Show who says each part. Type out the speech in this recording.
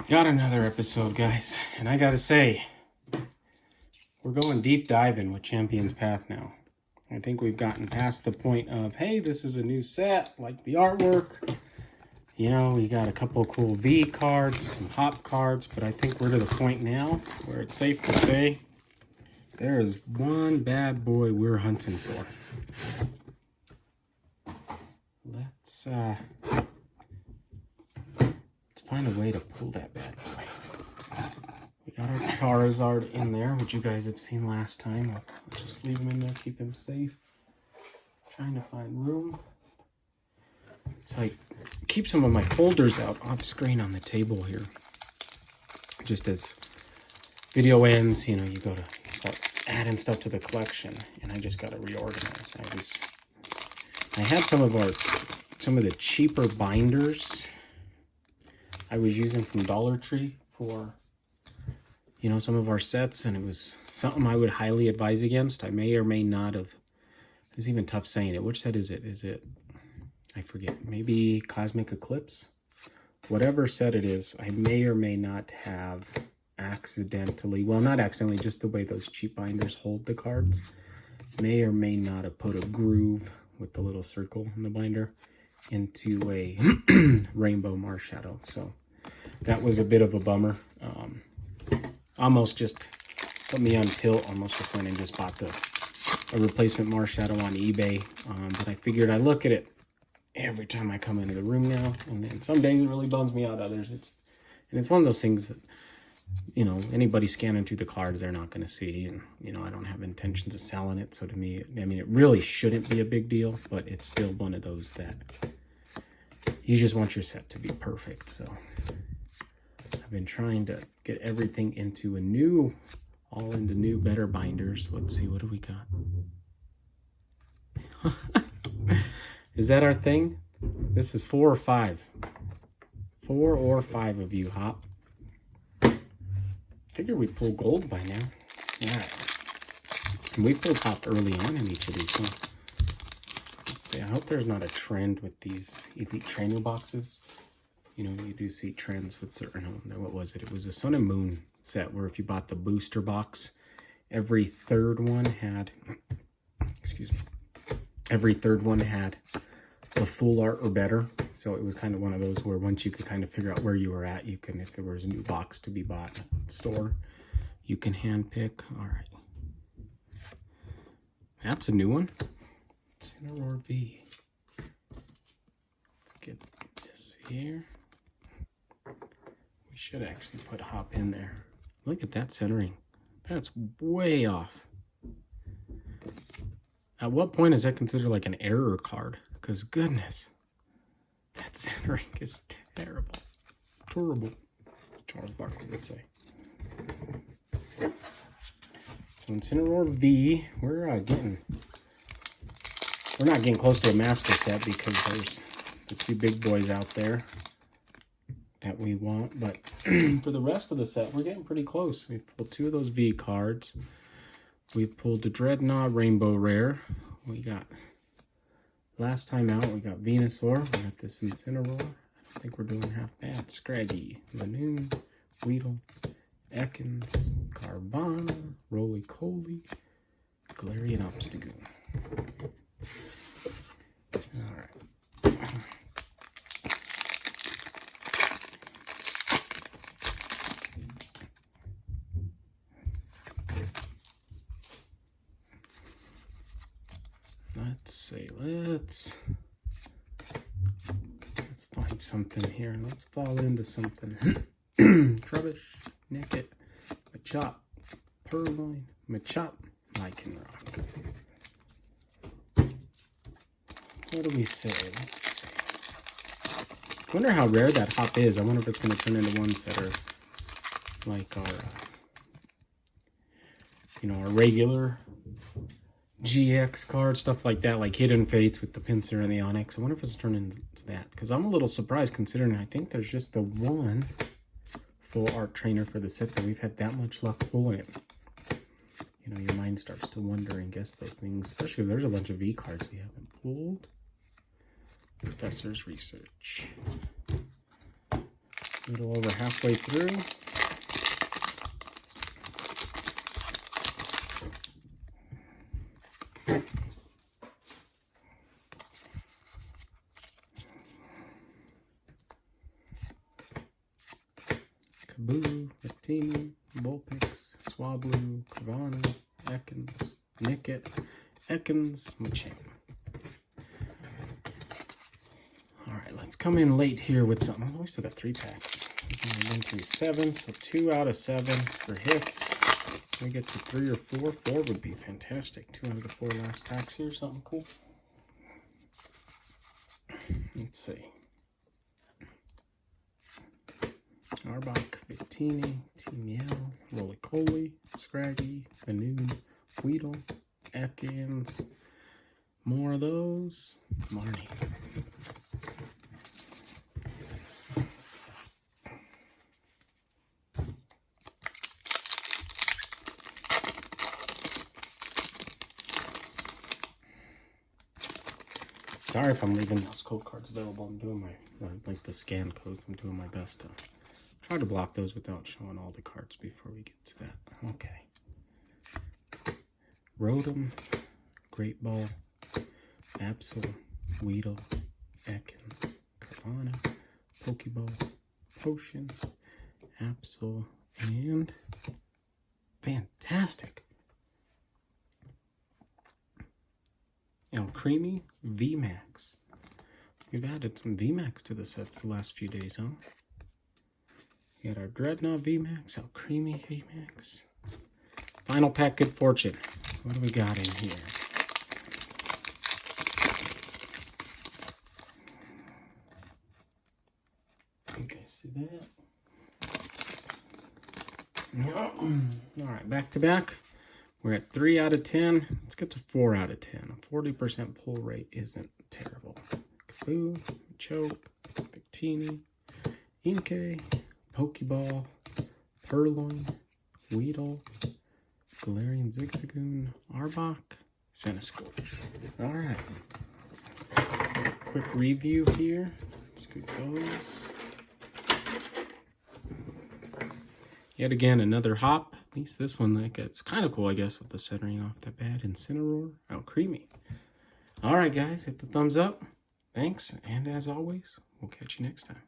Speaker 1: Got another episode, guys, and I gotta say, we're going deep diving with Champions Path now. I think we've gotten past the point of, hey, this is a new set, like the artwork. You know, we got a couple cool V cards, some hop cards, but I think we're to the point now where it's safe to say there is one bad boy we're hunting for. Let's find a way to pull that bad boy. We got our Charizard in there, which you guys have seen last time. I'll just leave him in there, keep him safe. Trying to find room. So I keep some of my folders out off screen on the table here. Just as video ends, you know, you go to start adding stuff to the collection, and I just got to reorganize. I had some of the cheaper binders I was using from Dollar Tree for, you know, some of our sets, and it was something I would highly advise against. I may or may not have, it's even tough saying it. Which set is it? Is it, I forget, maybe Cosmic Eclipse? Whatever set it is, I may or may not have accidentally, well, not accidentally, just the way those cheap binders hold the cards, may or may not have put a groove with the little circle in the binder into a Rainbow Marshadow. So that was a bit of a bummer. Almost just put me on tilt. Almost just went and just bought a replacement Marshadow on eBay. But I figured I look at it every time I come into the room now, and then some days it really bums me out. Others it's one of those things that, you know, anybody scanning through the cards, they're not going to see, and you know, I don't have intentions of selling it. So to me, I mean, it really shouldn't be a big deal, but it's still one of those that you just want your set to be perfect. So I've been trying to get everything into new, better binders. Let's see, what do we got? Is that our thing? This is 4 or 5. 4 or 5 of you, Hop. Figure we pull gold by now. Yeah. And we pulled Hop early on in each of these. So let's see, I hope there's not a trend with these Elite Trainer boxes. You know, you do see trends with certain, what was it? It was a Sun and Moon set where if you bought the booster box, every third one had, every third one had the full art or better. So it was kind of one of those where once you could kind of figure out where you were at, you can, if there was a new box to be bought at the store, you can hand pick. All right. That's a new one. Incineroar V. Let's get this here. We should actually put Hop in there. Look at that centering. That's way off. At what point is that considered like an error card? Because goodness, that centering is terrible. Terrible, Charles Barkley would say. So Incineroar V, we're not getting close to a master set because there's the 2 big boys out there that we want. But for the rest of the set, we're getting pretty close. We've pulled 2 of those V cards. We've pulled the Dreadnought Rainbow Rare. We got, last time out, we got Venusaur. We got this Incineroar. I think we're doing half bad. Scraggy, Lanoon, Weedle, Ekans, Carvana, Roly-Coly, Galarian Obstagoon. Alright. Let's see, let's find something here. Let's fall into something. Trubbish, Nickit, Machop, Purloin, Machop, Lycanroc. What do we say? Let's see. I wonder how rare that Hop is. I wonder if it's going to turn into ones that are like our, you know, our regular GX cards, stuff like that, like Hidden Fates with the Pinsir and the Onyx. I wonder if it's turning into that, because I'm a little surprised considering I think there's just the one full art trainer for the set that we've had that much luck pulling it. You know, your mind starts to wonder and guess those things, especially because there's a bunch of V cards we haven't pulled. Professor's Research. A little over halfway through. Kaboo, Victini, Vulpix, Swablu, Cavani, Ekans, Nickit, Ekans, Machamp. Alright, let's come in late here with something. Oh, we still got 3 packs. 1 through 7, so 2 out of 7 for hits. We get to 3 or 4. 4 would be fantastic. 2 out of the 4 last packs here, something cool. Let's see. Arbok, Victini, Timiel, Roly-Coly, Scraggy, Vanoon, Weedle, Ekans, more of those, Marnie. Sorry if I'm leaving those code cards available. I'm doing my, like the scan codes, I'm doing my best to try to block those without showing all the cards before we get to that. Okay. Rotom, Great Ball, Absol, Weedle, Ekans, Carvana, Pokeball, Potion, Absol, and fantastic. Alcremie, VMAX. We've added some VMAX to the sets the last few days, huh? We got our Dreadnought VMAX, Alcremie VMAX. Final pack, Good Fortune. What do we got in here? You guys see that? Alright, back to back. We're at 3 out of 10. Let's get to 4 out of 10. A 40% pull rate isn't terrible. Kaboo, Choke, Victini, Inkay, Pokeball, Purloin, Weedle, Galarian Zigzagoon, Arbok, Centiskorch. Alright. Quick review here. Scoot those. Yet again, another hop. At least this one, like, it's kind of cool, I guess, with the centering off the bat. Incineroar, Alcremie. Alright, guys, hit the thumbs up. Thanks, and as always, we'll catch you next time.